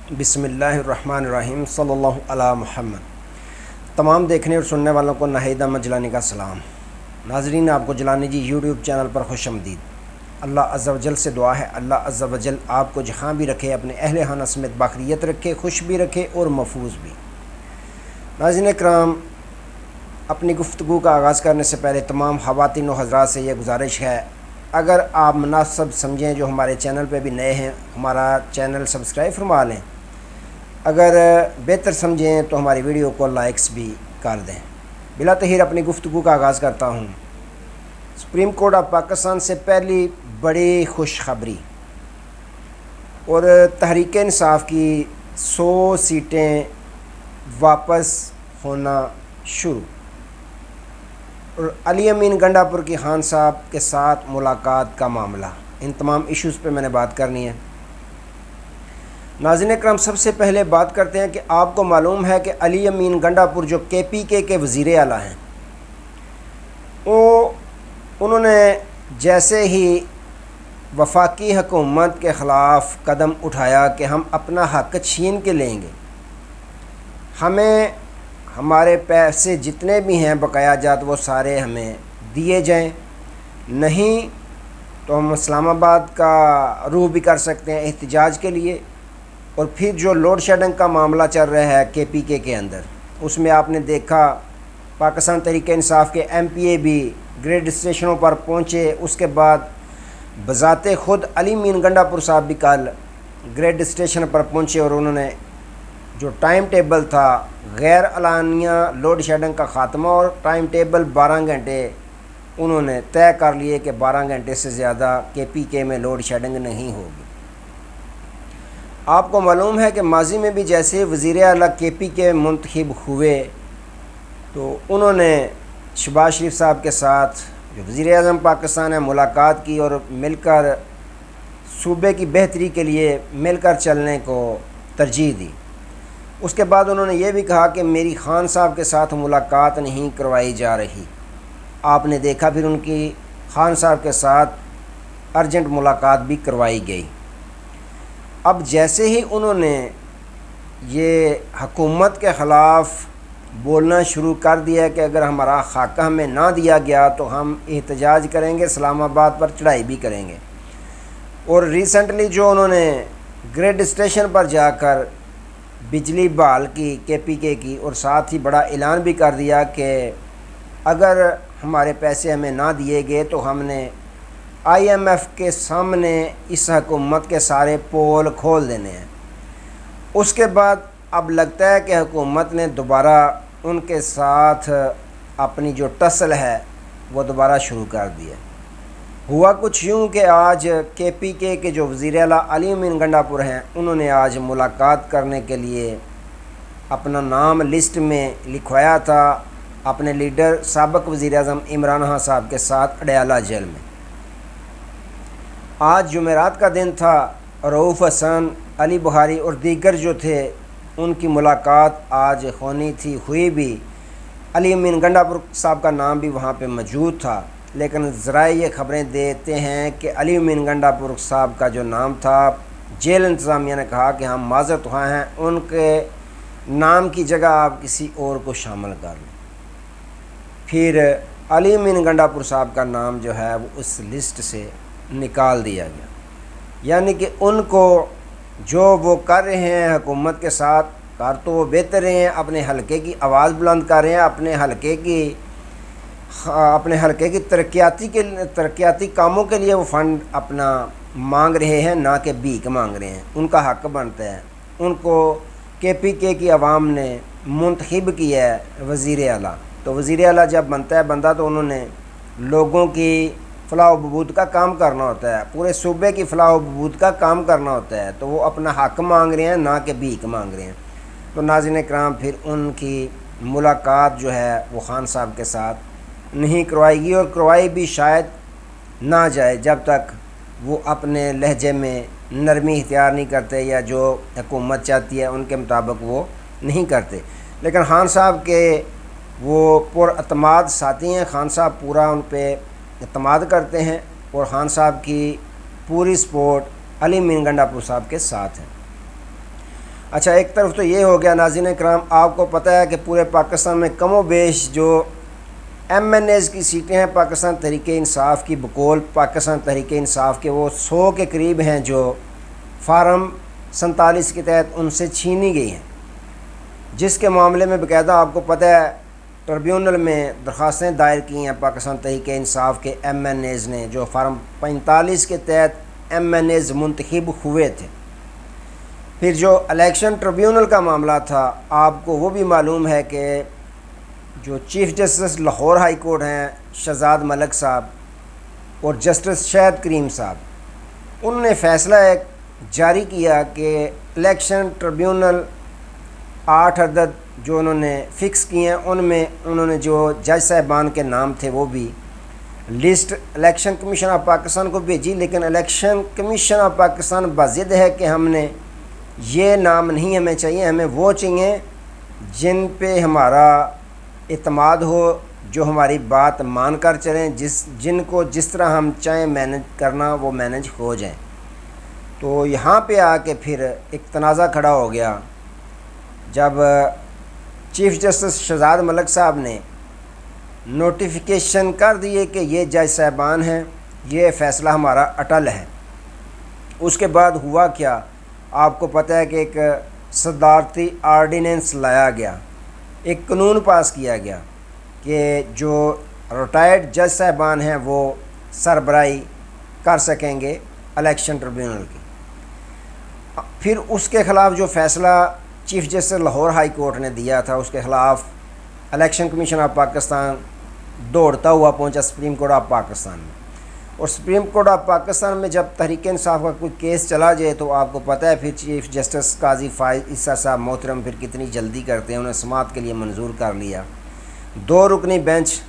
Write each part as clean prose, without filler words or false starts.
بسم اللہ الرحمن الرحیم صلی اللہ علی محمد۔ تمام دیکھنے اور سننے والوں کو ناہید احمد جیلانی کا سلام۔ ناظرین، آپ کو جیلانی جی یوٹیوب چینل پر خوش آمدید۔ اللہ عز و جل سے دعا ہے اللہ عز و جل آپ کو جہاں بھی رکھے، اپنے اہل خانہ سمیت باخریت رکھے، خوش بھی رکھے اور محفوظ بھی۔ ناظرین کرام، اپنی گفتگو کا آغاز کرنے سے پہلے تمام خواتین و حضرات سے یہ گزارش ہے، اگر آپ مناسب سمجھیں، جو ہمارے چینل پہ بھی نئے ہیں ہمارا چینل سبسکرائب فرما لیں، اگر بہتر سمجھیں تو ہماری ویڈیو کو لائکس بھی کر دیں۔ بلا تاخیر اپنی گفتگو کا آغاز کرتا ہوں۔ سپریم کورٹ آف پاکستان سے پہلی بڑی خوشخبری، اور تحریک انصاف کی 100 سیٹیں واپس ہونا شروع، اور علی امین گنڈا پور کی خان صاحب کے ساتھ ملاقات کا معاملہ، ان تمام ایشوز پہ میں نے بات کرنی ہے۔ ناظرین اکرام، سب سے پہلے بات کرتے ہیں کہ آپ کو معلوم ہے کہ علی امین گنڈا پور جو KPK کے وزیر اعلیٰ ہیں، انہوں نے جیسے ہی وفاقی حکومت کے خلاف قدم اٹھایا کہ ہم اپنا حق چھین کے لیں گے، ہمیں ہمارے پیسے جتنے بھی ہیں بقایا جات وہ سارے ہمیں دیے جائیں، نہیں تو ہم اسلام آباد کا رخ بھی کر سکتے ہیں احتجاج کے لیے۔ اور پھر جو لوڈ شیڈنگ کا معاملہ چل رہا ہے KPK کے اندر، اس میں آپ نے دیکھا پاکستان تحریک انصاف کے MPA بھی گریڈ اسٹیشنوں پر پہنچے، اس کے بعد بذات خود علی امین گنڈا پور صاحب بھی کل گریڈ اسٹیشن پر پہنچے، اور انہوں نے جو ٹائم ٹیبل تھا غیر اعلانیہ لوڈ شیڈنگ کا خاتمہ، اور ٹائم ٹیبل 12 گھنٹے انہوں نے طے کر لیے کہ 12 گھنٹے سے زیادہ KPK میں لوڈ شیڈنگ نہیں ہوگی۔ آپ کو معلوم ہے کہ ماضی میں بھی جیسے وزیر اعلیٰ KPK منتخب ہوئے تو انہوں نے شہباز شریف صاحب کے ساتھ جو وزیر اعظم پاکستان ہے ملاقات کی، اور مل کر صوبے کی بہتری کے لیے مل کر چلنے کو ترجیح دی۔ اس کے بعد انہوں نے یہ بھی کہا کہ میری خان صاحب کے ساتھ ملاقات نہیں کروائی جا رہی۔ آپ نے دیکھا پھر ان کی خان صاحب کے ساتھ ارجنٹ ملاقات بھی کروائی گئی۔ اب جیسے ہی انہوں نے یہ حکومت کے خلاف بولنا شروع کر دیا کہ اگر ہمارا خاکہ ہمیں نہ دیا گیا تو ہم احتجاج کریں گے، اسلام آباد پر چڑھائی بھی کریں گے، اور ریسنٹلی جو انہوں نے گریڈ اسٹیشن پر جا کر بجلی بحال کی KPK کی، اور ساتھ ہی بڑا اعلان بھی کر دیا کہ اگر ہمارے پیسے ہمیں نہ دیے گئے تو ہم نے IMF کے سامنے اس حکومت کے سارے پول کھول دینے ہیں۔ اس کے بعد اب لگتا ہے کہ حکومت نے دوبارہ ان کے ساتھ اپنی جو ٹسل ہے وہ دوبارہ شروع کر دیا۔ ہوا کچھ یوں کہ آج KPK کے جو وزیر اعلیٰ علی امین گنڈا پور ہیں، انہوں نے آج ملاقات کرنے کے لیے اپنا نام لسٹ میں لکھوایا تھا اپنے لیڈر سابق وزیر اعظم عمران خان صاحب کے ساتھ اڈیالہ جیل میں۔ آج جمعرات کا دن تھا، رؤوف حسن، علی بخاری اور دیگر جو تھے ان کی ملاقات آج ہونی تھی، ہوئی بھی۔ علی امین گنڈا پور صاحب کا نام بھی وہاں پہ موجود تھا، لیکن ذرائع یہ خبریں دیتے ہیں کہ علی امین گنڈا پور صاحب کا جو نام تھا، جیل انتظامیہ نے کہا کہ ہم معذرت خواہ ہیں، ان کے نام کی جگہ آپ کسی اور کو شامل کر لیں۔ پھر علی امین گنڈا پور صاحب کا نام جو ہے وہ اس لسٹ سے نکال دیا گیا، یعنی کہ ان کو جو وہ کر رہے ہیں حکومت کے ساتھ کر تو وہ بہتر رہے ہیں، اپنے حلقے کی آواز بلند کر رہے ہیں، اپنے حلقے کی ترقیاتی کاموں کے لیے وہ فنڈ اپنا مانگ رہے ہیں، نہ کہ بھیک مانگ رہے ہیں۔ ان کا حق بنتا ہے، ان کو KPK کی عوام نے منتخب کیا ہے وزیر اعلیٰ، تو وزیر اعلیٰ جب بنتا ہے بندہ تو انہوں نے لوگوں کی فلاح و بہبود کا کام کرنا ہوتا ہے، پورے صوبے کی فلاح و بہبود کا کام کرنا ہوتا ہے، تو وہ اپنا حق مانگ رہے ہیں، نہ کہ بھیک مانگ رہے ہیں۔ تو ناظرین کرام، پھر ان کی ملاقات جو ہے وہ خان صاحب کے ساتھ نہیں کروائی گی، اور کروائی بھی شاید نہ جائے جب تک وہ اپنے لہجے میں نرمی اختیار نہیں کرتے، یا جو حکومت چاہتی ہے ان کے مطابق وہ نہیں کرتے۔ لیکن خان صاحب کے وہ پر اعتماد ساتھی ہیں، خان صاحب پورا ان پہ اعتماد کرتے ہیں، اور خان صاحب کی پوری سپورٹ علی امین گنڈا پور صاحب کے ساتھ ہے۔ اچھا، ایک طرف تو یہ ہو گیا ناظرین کرام، آپ کو پتہ ہے کہ پورے پاکستان میں کم و بیش جو ایم این ایز کی سیٹیں ہیں پاکستان تحریک انصاف کی، بقول پاکستان تحریک انصاف کے، وہ 100 کے قریب ہیں جو فارم 47 کے تحت ان سے چھینی گئی ہیں، جس کے معاملے میں باقاعدہ آپ کو پتہ ہے ٹربیونل میں درخواستیں دائر کی ہیں پاکستان تحریک انصاف کے ایم این ایز نے، جو فارم 45 کے تحت ایم این ایز منتخب ہوئے تھے۔ پھر جو الیکشن ٹربیونل کا معاملہ تھا، آپ کو وہ بھی معلوم ہے کہ جو chief justice Lahore high court ہیں شہزاد ملک صاحب اور جسٹس شاہد کریم صاحب، انہوں نے فیصلہ ایک جاری کیا کہ الیکشن ٹربیونل 8 عدد جو انہوں نے فکس کیے ہیں، ان میں انہوں نے جو جج صاحبان کے نام تھے وہ بھی list election commission of Pakistan کو بھیجی، لیکن الیکشن کمیشن آف پاکستان بضد ہے کہ ہم نے یہ نام نہیں ہمیں چاہیے، ہمیں وہ چاہیے جن پہ ہمارا اعتماد ہو، جو ہماری بات مان کر چلیں، جن کو جس طرح ہم چاہیں مینج کرنا وہ مینج ہو جائیں۔ تو یہاں پہ آ کے پھر ایک تنازع کھڑا ہو گیا جب چیف جسٹس شہزاد ملک صاحب نے نوٹیفیکیشن کر دیے کہ یہ جج صاحبان ہیں، یہ فیصلہ ہمارا اٹل ہے۔ اس کے بعد ہوا کیا، آپ کو پتہ ہے کہ ایک صدارتی آرڈیننس لایا گیا، ایک قانون پاس کیا گیا کہ جو ریٹائرڈ جج صاحبان ہیں وہ سربراہی کر سکیں گے الیکشن ٹربیونل کی۔ پھر اس کے خلاف جو فیصلہ chief justice Lahore high court نے دیا تھا، اس کے خلاف الیکشن کمیشن آف پاکستان دوڑتا ہوا پہنچا سپریم کورٹ آف پاکستان میں، اور سپریم کورٹ آف پاکستان میں جب تحریک انصاف کا کوئی کیس چلا جائے تو آپ کو پتہ ہے پھر چیف جسٹس قاضی فائز عیسیٰ صاحب محترم پھر کتنی جلدی کرتے ہیں، انہیں سماعت کے لیے منظور کر لیا۔ 2 رکنی بینچ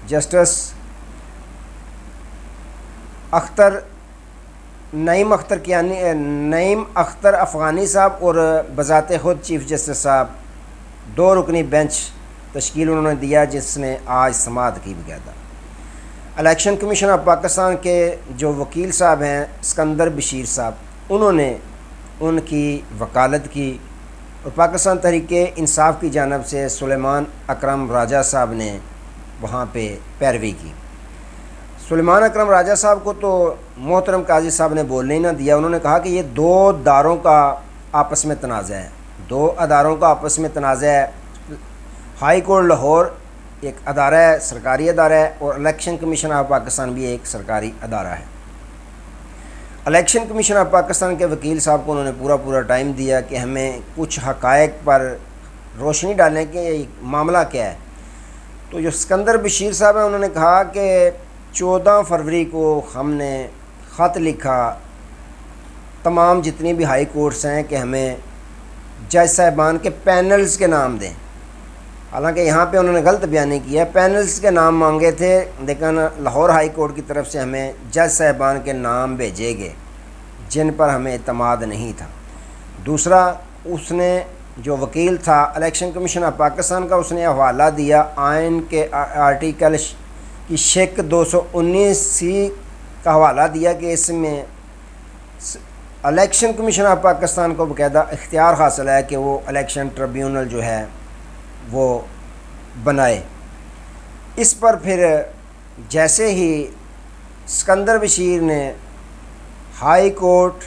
جسٹس نعیم اختر افغانی صاحب اور بذات خود چیف جسٹس صاحب 2 رکنی بینچ تشکیل انہوں نے دیا، جس نے آج سماعت کی باقاعدہ۔ الیکشن کمیشن آف پاکستان کے جو وکیل صاحب ہیں اسکندر بشیر صاحب، انہوں نے ان کی وکالت کی، اور پاکستان تحریک انصاف کی جانب سے سلیمان اکرم راجہ صاحب نے وہاں پہ پیروی کی۔ سلیمان اکرم راجہ صاحب کو تو محترم قاضی صاحب نے بولنے ہی نہ دیا، انہوں نے کہا کہ یہ 2 اداروں کا آپس میں تنازع ہے، 2 اداروں کا آپس میں تنازع ہے۔ ہائی کورٹ لاہور ایک ادارہ ہے، سرکاری ادارہ ہے، اور الیکشن کمیشن آف پاکستان بھی ایک سرکاری ادارہ ہے۔ الیکشن کمیشن آف پاکستان کے وکیل صاحب کو انہوں نے پورا ٹائم دیا کہ ہمیں کچھ حقائق پر روشنی ڈالیں کہ یہ معاملہ کیا ہے۔ تو جو اسکندر بشیر صاحب ہیں، انہوں نے کہا کہ 14 فروری کو ہم نے خط لکھا تمام جتنی بھی ہائی کورٹس ہیں کہ ہمیں جج صاحبان کے پینلز کے نام دیں۔ حالانکہ یہاں پہ انہوں نے غلط بیانی کیا ہے، پینلز کے نام مانگے تھے، لیکن لاہور ہائی کورٹ کی طرف سے ہمیں جج صاحبان کے نام بھیجے گئے جن پر ہمیں اعتماد نہیں تھا۔ دوسرا، اس نے جو وکیل تھا الیکشن کمیشن آف پاکستان کا، اس نے حوالہ دیا آئین کے آرٹیکل کی شق 219C کا حوالہ دیا کہ اس میں الیکشن کمیشن آف پاکستان کو باقاعدہ اختیار حاصل ہے کہ وہ الیکشن ٹربیونل جو ہے وہ بنائے۔ اس پر پھر جیسے ہی اسکندر بشیر نے ہائی کورٹ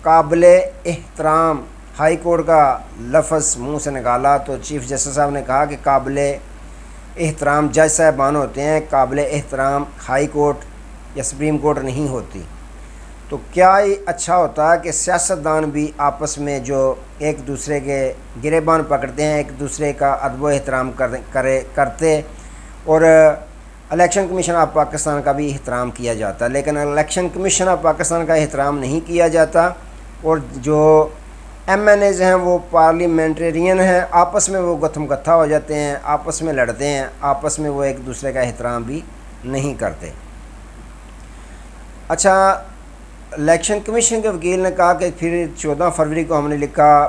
قابل احترام، ہائی کورٹ کا لفظ منہ سے نکالا، تو چیف جسٹس صاحب نے کہا کہ قابل احترام جج صاحبان ہوتے ہیں، قابل احترام ہائی کورٹ یا سپریم کورٹ نہیں ہوتی۔ تو کیا ہی اچھا ہوتا کہ سیاستدان بھی آپس میں جو ایک دوسرے کے گریبان پکڑتے ہیں، ایک دوسرے کا ادب و احترام کرتے، اور الیکشن کمیشن آف پاکستان کا بھی احترام کیا جاتا، لیکن الیکشن کمیشن آف پاکستان کا احترام نہیں کیا جاتا، اور جو ایم این ایز ہیں وہ پارلیمنٹرین ہیں، آپس میں وہ گتھم گتھا ہو جاتے ہیں، آپس میں لڑتے ہیں، آپس میں وہ ایک دوسرے کا احترام بھی نہیں کرتے۔ اچھا، الیکشن کمیشن کے وکیل نے کہا کہ پھر 14 فروری کو ہم نے لکھا،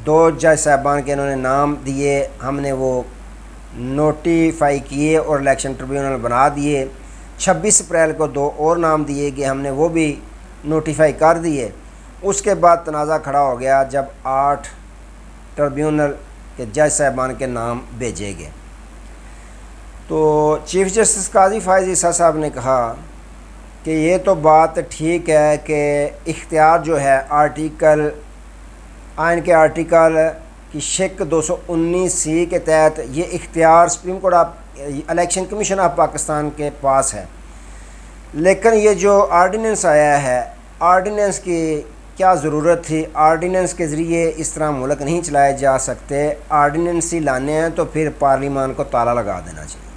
2 جج صاحبان کے انہوں نے نام دیے، ہم نے وہ نوٹیفائی کیے اور الیکشن ٹربیونل بنا دیے۔ 26 اپریل کو 2 اور نام دیے گئے، ہم نے وہ بھی نوٹیفائی کر دیے۔ اس کے بعد تنازع کھڑا ہو گیا جب 8 ٹربیونل کے جج صاحبان کے نام بھیجے گئے۔ تو چیف جسٹس قاضی فائز عیسیٰ صاحب نے کہا کہ یہ تو بات ٹھیک ہے کہ اختیار جو ہے آئین کے آرٹیکل کی شق 219C کے تحت یہ اختیار supreme court election commission of Pakistan کے پاس ہے، لیکن یہ جو آرڈیننس آیا ہے، آرڈیننس کی کیا ضرورت تھی؟ آرڈیننس کے ذریعے اس طرح ملک نہیں چلائے جا سکتے۔ آرڈیننس ہی لانے ہیں تو پھر پارلیمان کو تالا لگا دینا چاہیے۔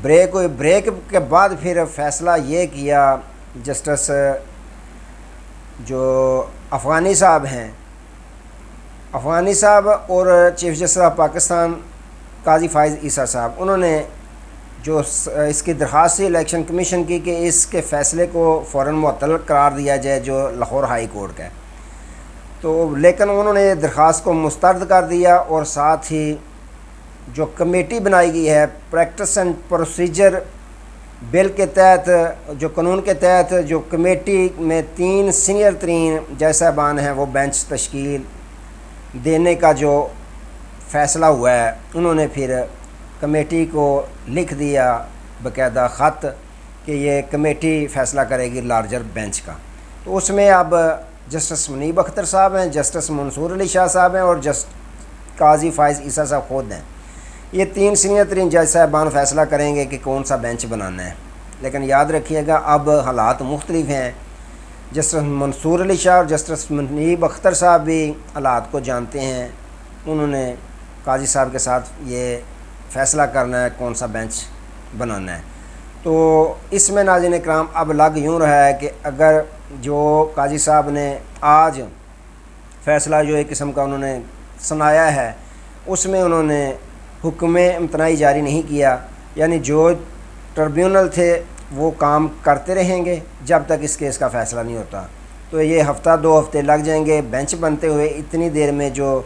بریک کے بعد پھر فیصلہ یہ کیا جسٹس جو افغانی صاحب ہیں، افغانی صاحب اور چیف جسٹس آف پاکستان قاضی فائز عیسیٰ صاحب، انہوں نے جو اس کی درخواست الیکشن کمیشن کی کہ اس کے فیصلے کو فوراً معطل قرار دیا جائے جو لاہور ہائی کورٹ کا ہے، تو لیکن انہوں نے درخواست کو مسترد کر دیا، اور ساتھ ہی جو کمیٹی بنائی گئی ہے پریکٹس اینڈ پروسیجر بل کے تحت، جو قانون کے تحت جو کمیٹی میں 3 سینئر ترین جج صاحبان ہیں وہ بینچ تشکیل دینے کا جو فیصلہ ہوا ہے، انہوں نے پھر کمیٹی کو لکھ دیا باقاعدہ خط کہ یہ کمیٹی فیصلہ کرے گی لارجر بینچ کا۔ تو اس میں اب جسٹس منیب اختر صاحب ہیں، جسٹس منصور علی شاہ صاحب ہیں اور قاضی فائز عیسیٰ صاحب خود ہیں۔ یہ 3 سینئر ترین جج صاحبان فیصلہ کریں گے کہ کون سا بینچ بنانا ہے، لیکن یاد رکھیے گا اب حالات مختلف ہیں۔ جسٹس منصور علی شاہ اور جسٹس منیب اختر صاحب بھی حالات کو جانتے ہیں، انہوں نے قاضی صاحب کے ساتھ یہ فیصلہ کرنا ہے کون سا بینچ بنانا ہے۔ تو اس میں ناظرین کرام اب لگ یوں رہا ہے کہ اگر جو قاضی صاحب نے آج فیصلہ جو ایک قسم کا انہوں نے سنایا ہے، اس میں انہوں نے حکم امتناعی جاری نہیں کیا، یعنی جو ٹربیونل تھے وہ کام کرتے رہیں گے جب تک اس کیس کا فیصلہ نہیں ہوتا۔ تو یہ ہفتہ 2 ہفتے لگ جائیں گے بینچ بنتے ہوئے، اتنی دیر میں جو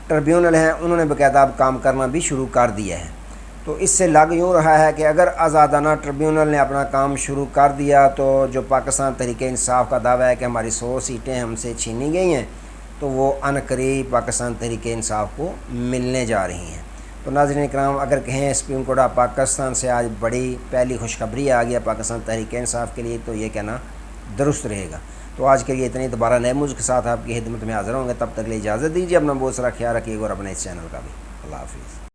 ٹربیونل ہیں انہوں نے باقاعدہ اب کام کرنا بھی شروع کر دیا ہے۔ تو اس سے لگ یوں رہا ہے کہ اگر آزادانہ ٹربیونل نے اپنا کام شروع کر دیا تو جو پاکستان تحریک انصاف کا دعویٰ ہے کہ ہماری 100 سیٹیں ہم سے چھینی گئی ہیں، تو وہ عنقریب پاکستان تحریک انصاف کو ملنے جا رہی ہیں۔ تو ناظرین اکرام، اگر کہیں سپریم کورٹ آف پاکستان سے آج بڑی پہلی خوشخبری آ گیا پاکستان تحریک انصاف کے لیے، تو یہ کہنا درست رہے گا۔ تو آج کے لیے اتنی، دوبارہ نئے موضوع کے ساتھ آپ کی خدمت میں حاضر ہوں گے، تب تک کے لیے اجازت دیجیے، اپنا بہت سارا خیال رکھیے گا اور اپنے اس چینل کا بھی۔ اللہ حافظ۔